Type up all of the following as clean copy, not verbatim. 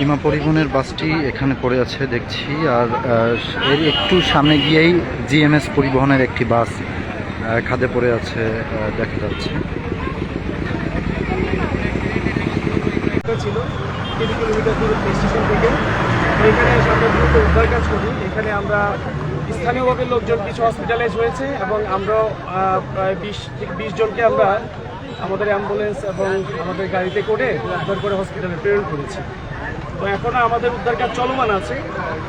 ইমা পরিবহনের বাসটি এখানে পড়ে আছে দেখছি, আর এর একটু সামনে গিয়েই জিএমএস পরিবহনের একটি বাস খাদে পড়ে আছে দেখা যাচ্ছে। ছিল 3 কিলোমিটার দূরে স্টেশন থেকে, এখানে আমরা দ্রুত উদ্ধার কাজ করি। এখানে আমরা স্থানীয়ভাবে লোকজন কিছু হসপিটালাইজ হয়েছে এবং আমরা প্রায় 20 জনকে আমরা আমাদের অ্যাম্বুলেন্স এবং আমাদের গাড়িতে করে উদ্ধার করে হসপিটালে প্রেরণ করেছি। তো এখনও আমাদের উদ্ধার কাজ চলমান আছে,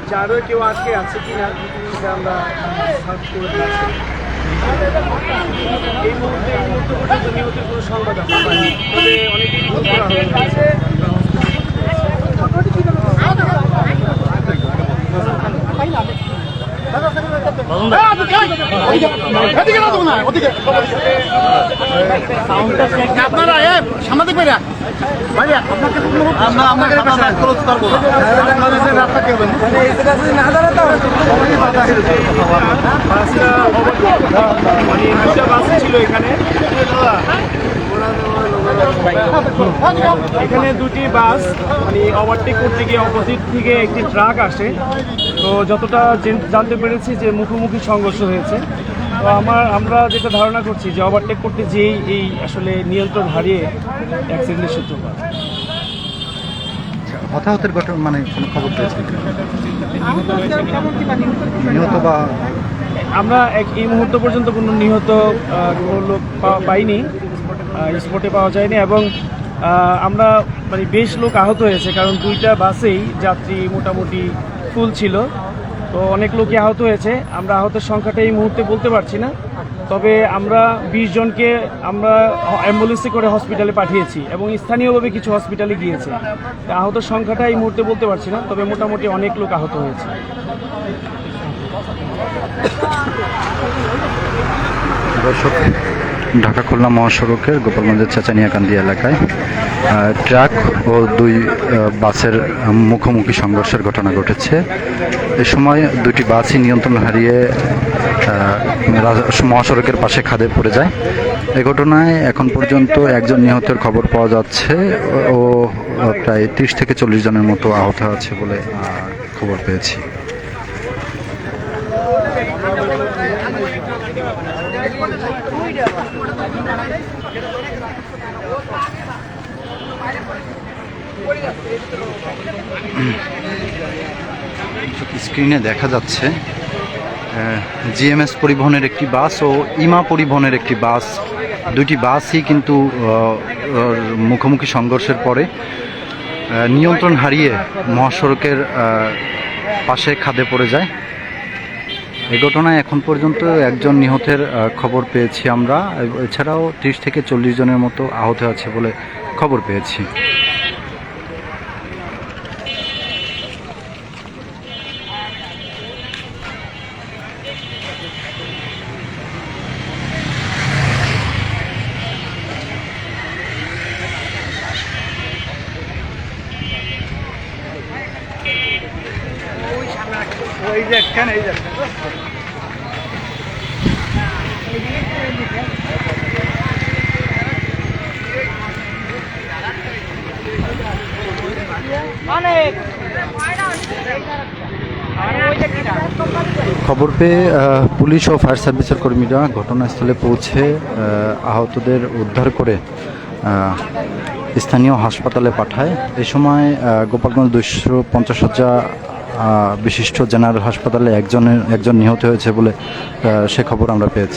যে আরও কেউ আটকে আছে কিনা সেটা আমরা সার্চ করে দিচ্ছি। এই মুহূর্তে পর্যন্ত নিহতের কোনো সংবাদ আমরা পাইনি, তবে অনেকেই ভুল করা হয়েছে। আপনারা সামাজিক ভাইরা ভাইয়া আপনাকে ক্লোজ করবো রাস্তা কেউ ছিল এখানে দুটি বাস মানে ওভারটেক করতে গিয়ে অপোজিট থেকে একটি ট্রাক আসে। তো যতটা জানতে পেরেছি যে মুখোমুখি সংঘর্ষ হয়েছে। তো আমরা যেটা ধারণা করছি যে ওভারটেক করতে যেই এই আসলে নিয়ন্ত্রণ হারিয়ে অ্যাক্সিডেন্টের সূত্রপাত। হতাহতের ঘটনা মানে কোনো খবর পেয়েছি নিহত বা আমরা এই মুহূর্ত পর্যন্ত কোনো নিহত কোনো লোক পাইনি, স্পটে পাওয়া যায়নি এবং আমরা মানে বেশ লোক আহত হয়েছে, কারণ দুইটা বাসেই যাত্রী মোটামুটি ফুল ছিল। তো অনেক লোকই আহত হয়েছে। আমরা আহতের সংখ্যাটা এই মুহূর্তে বলতে পারছি না, তবে আমরা 20 জনকে আমরা অ্যাম্বুলেন্সে করে হসপিটালে পাঠিয়েছি এবং স্থানীয়ভাবে কিছু হসপিটালে গিয়েছে। আহতের সংখ্যাটা এই মুহূর্তে বলতে পারছি না, তবে মোটামুটি অনেক লোক আহত হয়েছে। ঢাকা খুলনা মহাসড়কের গোপালগঞ্জের চেঁচানিয়াকান্দি এলাকায় ট্রাক ও দুই বাসের মুখোমুখি সংঘর্ষের ঘটনা ঘটেছে। এ সময় দুটি বাসই নিয়ন্ত্রণ হারিয়ে মহাসড়কের পাশে খাদে পড়ে যায়। এ ঘটনায় এখন পর্যন্ত একজন নিহতের খবর পাওয়া যাচ্ছে ও প্রায় 30 থেকে 40 জনের মতো আহত আছে বলে খবর পেয়েছি। স্ক্রিনে দেখা যাচ্ছে জিএমএস পরিবহনের একটি বাস ও ইমা পরিবহনের একটি বাস, দুটি বাসই কিন্তু মুখোমুখি সংঘর্ষের পরে নিয়ন্ত্রণ হারিয়ে মহাসড়কের পাশে খাদে পড়ে যায়। এই ঘটনায় এখন পর্যন্ত একজন নিহতের খবর পেয়েছি আমরা, এছাড়াও 30 থেকে 40 জনের মতো আহত আছে বলে খবর পেয়েছি। খবর পেয়ে পুলিশ ও ফায়ার সার্ভিসের কর্মীরা ঘটনাস্থলে পৌঁছে আহতদের উদ্ধার করে স্থানীয় হাসপাতালে পাঠায়। এ সময় গোপালগঞ্জ 250 শয্যা বিশিষ্ট জেনারেল হাসপাতালে একজন নিহত হয়েছে বলে সে খবর আমরা পেয়েছি।